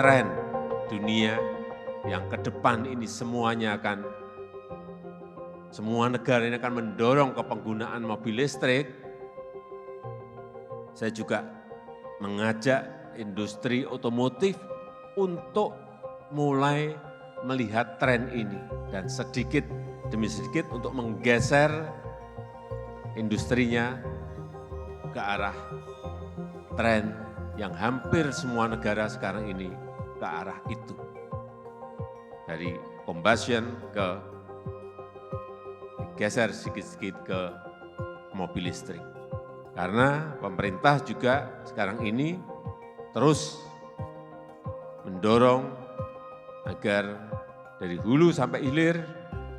tren dunia yang ke depan ini semua negara ini akan mendorong ke penggunaan mobil listrik. Saya juga mengajak industri otomotif untuk mulai melihat tren ini dan sedikit demi sedikit untuk menggeser industrinya ke arah tren yang hampir semua negara sekarang ini ke arah itu. Dari combustion geser sedikit-sedikit ke mobil listrik. Karena pemerintah juga sekarang ini terus mendorong agar dari hulu sampai hilir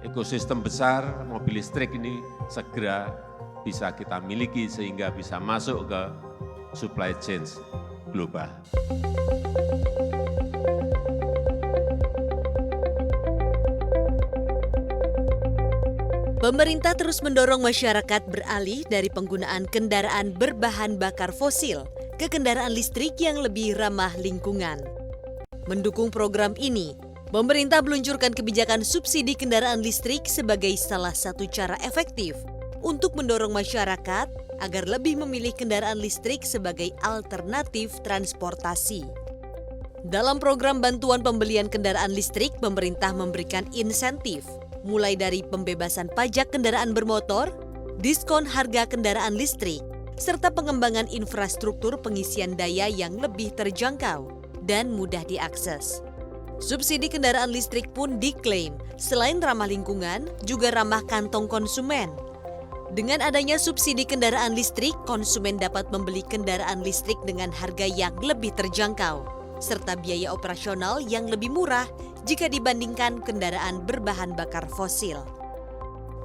ekosistem besar mobil listrik ini segera bisa kita miliki sehingga bisa masuk ke supply chain global. Pemerintah terus mendorong masyarakat beralih dari penggunaan kendaraan berbahan bakar fosil ke kendaraan listrik yang lebih ramah lingkungan. Mendukung program ini, pemerintah meluncurkan kebijakan subsidi kendaraan listrik sebagai salah satu cara efektif untuk mendorong masyarakat agar lebih memilih kendaraan listrik sebagai alternatif transportasi. Dalam program bantuan pembelian kendaraan listrik, pemerintah memberikan insentif mulai dari pembebasan pajak kendaraan bermotor, diskon harga kendaraan listrik, serta pengembangan infrastruktur pengisian daya yang lebih terjangkau dan mudah diakses. Subsidi kendaraan listrik pun diklaim selain ramah lingkungan, juga ramah kantong konsumen. Dengan adanya subsidi kendaraan listrik, konsumen dapat membeli kendaraan listrik dengan harga yang lebih terjangkau, serta biaya operasional yang lebih murah jika dibandingkan kendaraan berbahan bakar fosil.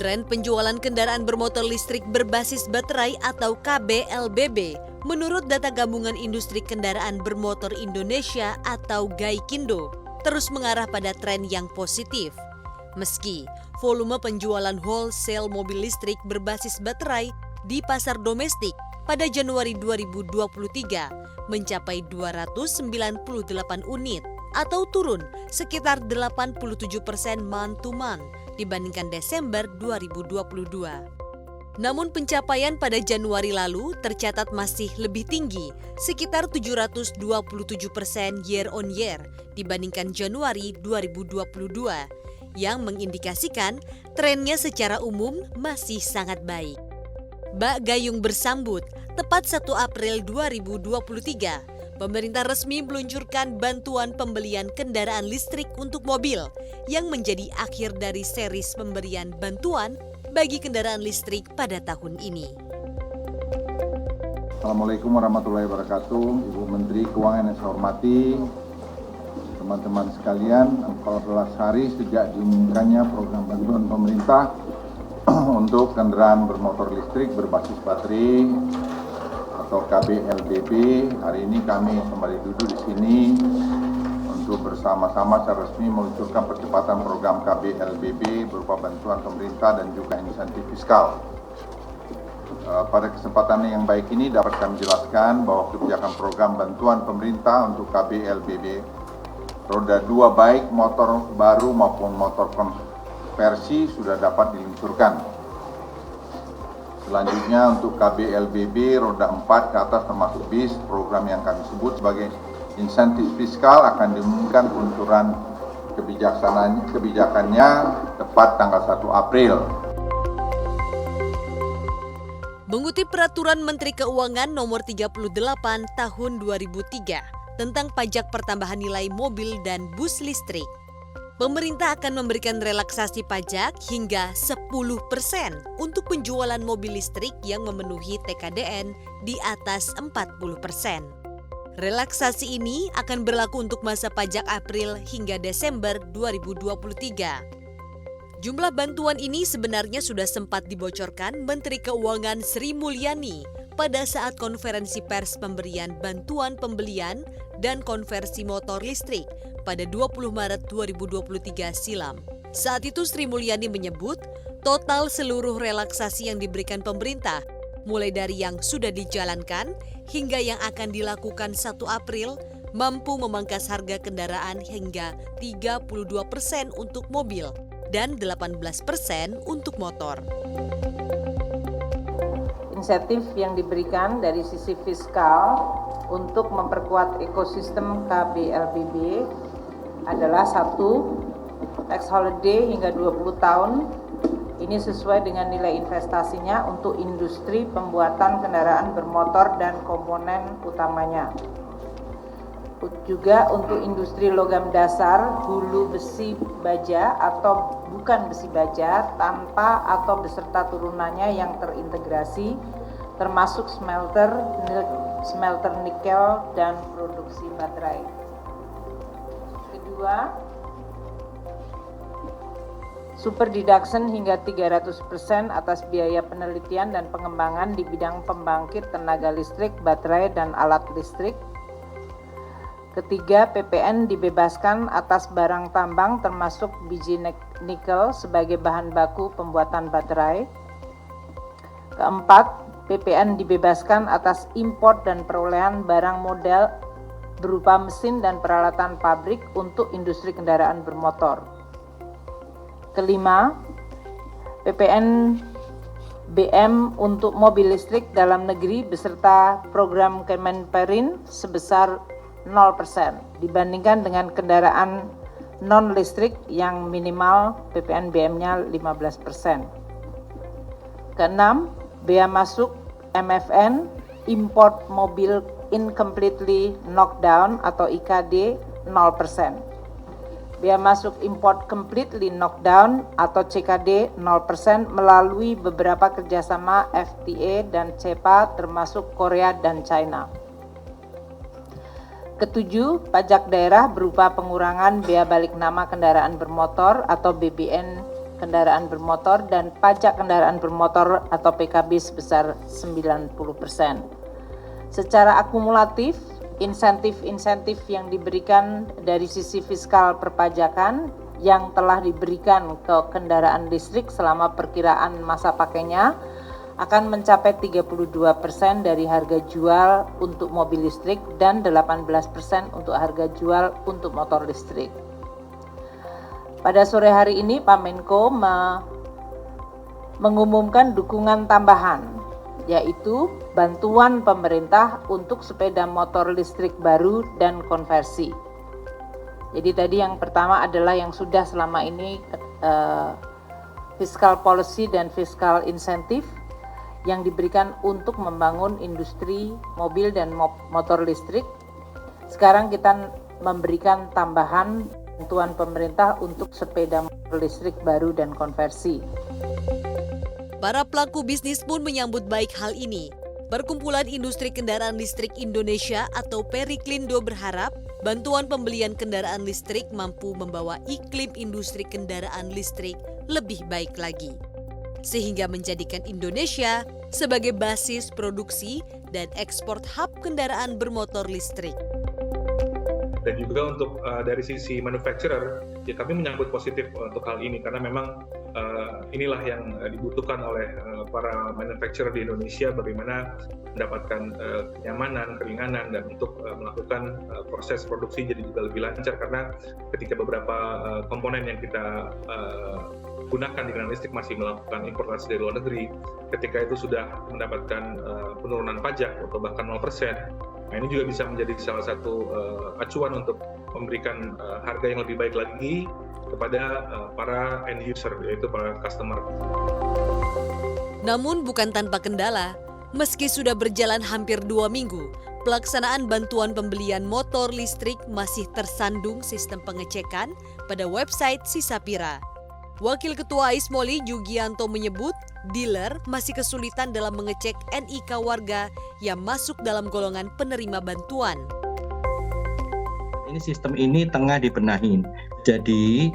Tren penjualan kendaraan bermotor listrik berbasis baterai atau KBLBB menurut data Gabungan Industri Kendaraan Bermotor Indonesia atau GAIKINDO terus mengarah pada tren yang positif. Meski volume penjualan wholesale mobil listrik berbasis baterai di pasar domestik pada Januari 2023 mencapai 298 unit atau turun sekitar 87% month to month dibandingkan Desember 2022. Namun pencapaian pada Januari lalu tercatat masih lebih tinggi, sekitar 727% year on year dibandingkan Januari 2022, yang mengindikasikan trennya secara umum masih sangat baik. Bak Gayung bersambut, tepat 1 April 2023, pemerintah resmi meluncurkan bantuan pembelian kendaraan listrik untuk mobil yang menjadi akhir dari series pemberian bantuan bagi kendaraan listrik pada tahun ini. Assalamualaikum warahmatullahi wabarakatuh. Ibu Menteri Keuangan yang saya hormati, teman-teman sekalian, 14 hari sejak diumumkannya program bantuan pemerintah untuk kendaraan bermotor listrik berbasis baterai atau KBLBB. Hari ini kami kembali duduk di sini untuk bersama-sama secara resmi meluncurkan percepatan program KBLBB berupa bantuan pemerintah dan juga insentif fiskal. Pada kesempatan yang baik ini dapat kami jelaskan bahwa kebijakan program bantuan pemerintah untuk KBLBB roda 2 baik motor baru maupun motor konversi sudah dapat diluncurkan. Selanjutnya untuk KBLBB roda 4 ke atas termasuk bis, program yang kami sebut sebagai insentif fiskal akan diumumkan peluncuran kebijakannya tepat tanggal 1 April. Mengutip Peraturan Menteri Keuangan Nomor 38 Tahun 2003 tentang pajak pertambahan nilai mobil dan bus listrik, pemerintah akan memberikan relaksasi pajak hingga 10% untuk penjualan mobil listrik yang memenuhi TKDN di atas 40%. Relaksasi ini akan berlaku untuk masa pajak April hingga Desember 2023. Jumlah bantuan ini sebenarnya sudah sempat dibocorkan Menteri Keuangan Sri Mulyani pada saat konferensi pers pemberian bantuan pembelian dan konversi motor listrik pada 20 Maret 2023 silam. Saat itu Sri Mulyani menyebut total seluruh relaksasi yang diberikan pemerintah, mulai dari yang sudah dijalankan hingga yang akan dilakukan 1 April, mampu memangkas harga kendaraan hingga 32% untuk mobil dan 18% untuk motor. Insentif yang diberikan dari sisi fiskal untuk memperkuat ekosistem KBLBB adalah 1. Tax holiday hingga 20 tahun. Ini sesuai dengan nilai investasinya untuk industri pembuatan kendaraan bermotor dan komponen utamanya. Juga untuk industri logam dasar, hulu besi baja atau bukan besi baja, tanpa atau beserta turunannya yang terintegrasi, termasuk smelter nikel, dan produksi baterai. Kedua, super deduction hingga 300% atas biaya penelitian dan pengembangan di bidang pembangkit tenaga listrik, baterai, dan alat listrik. Ketiga, PPN dibebaskan atas barang tambang termasuk biji nikel sebagai bahan baku pembuatan baterai. Keempat, PPN dibebaskan atas impor dan perolehan barang modal berupa mesin dan peralatan pabrik untuk industri kendaraan bermotor. Kelima, PPN BM untuk mobil listrik dalam negeri beserta program Kemenperin sebesar 0% dibandingkan dengan kendaraan non-listrik yang minimal PPN BM-nya 15%. Keenam, bea masuk MFN import mobil incompletely knocked down atau IKD 0%. Bea masuk import completely knockdown atau CKD 0% melalui beberapa kerjasama FTA dan CEPA termasuk Korea dan China. Ketujuh, pajak daerah berupa pengurangan bea balik nama kendaraan bermotor atau BBN kendaraan bermotor dan pajak kendaraan bermotor atau PKB sebesar 90%. Secara akumulatif, insentif-insentif yang diberikan dari sisi fiskal perpajakan yang telah diberikan ke kendaraan listrik selama perkiraan masa pakainya akan mencapai 32% dari harga jual untuk mobil listrik dan 18% untuk harga jual untuk motor listrik. Pada sore hari ini Pak Menko mengumumkan dukungan tambahan, yaitu bantuan pemerintah untuk sepeda motor listrik baru dan konversi. Jadi tadi yang pertama adalah yang sudah selama ini fiscal policy dan fiscal insentif yang diberikan untuk membangun industri mobil dan motor listrik. Sekarang kita memberikan tambahan bantuan pemerintah untuk sepeda motor listrik baru dan konversi. Para pelaku bisnis pun menyambut baik hal ini. Perkumpulan Industri Kendaraan Listrik Indonesia atau Periklindo berharap bantuan pembelian kendaraan listrik mampu membawa iklim industri kendaraan listrik lebih baik lagi, sehingga menjadikan Indonesia sebagai basis produksi dan ekspor hub kendaraan bermotor listrik. Dan juga untuk dari sisi manufacturer, ya kami menyambut positif untuk hal ini karena memang inilah yang dibutuhkan oleh para manufacturer di Indonesia, bagaimana mendapatkan kenyamanan, keringanan, dan untuk melakukan proses produksi jadi juga lebih lancar karena ketika beberapa komponen yang kita gunakan di kendaraan listrik masih melakukan importasi dari luar negeri, ketika itu sudah mendapatkan penurunan pajak atau bahkan 0%, nah ini juga bisa menjadi salah satu acuan untuk memberikan harga yang lebih baik lagi kepada para end user, yaitu para customer. Namun bukan tanpa kendala, meski sudah berjalan hampir 2 minggu, pelaksanaan bantuan pembelian motor listrik masih tersandung sistem pengecekan pada website Sisapira. Wakil Ketua Ismoli Jugianto menyebut, dealer masih kesulitan dalam mengecek NIK warga yang masuk dalam golongan penerima bantuan. Ini sistem ini tengah dibenahin. Jadi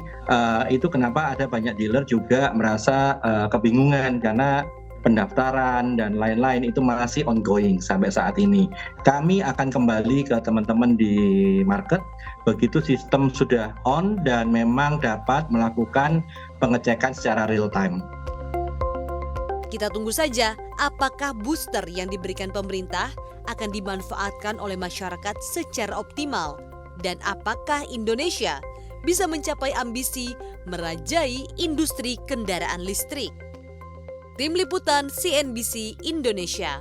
itu kenapa ada banyak dealer juga merasa kebingungan karena pendaftaran dan lain-lain itu masih ongoing sampai saat ini. Kami akan kembali ke teman-teman di market begitu sistem sudah on dan memang dapat melakukan pengecekan secara real time. Kita tunggu saja apakah booster yang diberikan pemerintah akan dimanfaatkan oleh masyarakat secara optimal? Dan apakah Indonesia bisa mencapai ambisi merajai industri kendaraan listrik? Tim Liputan CNBC Indonesia.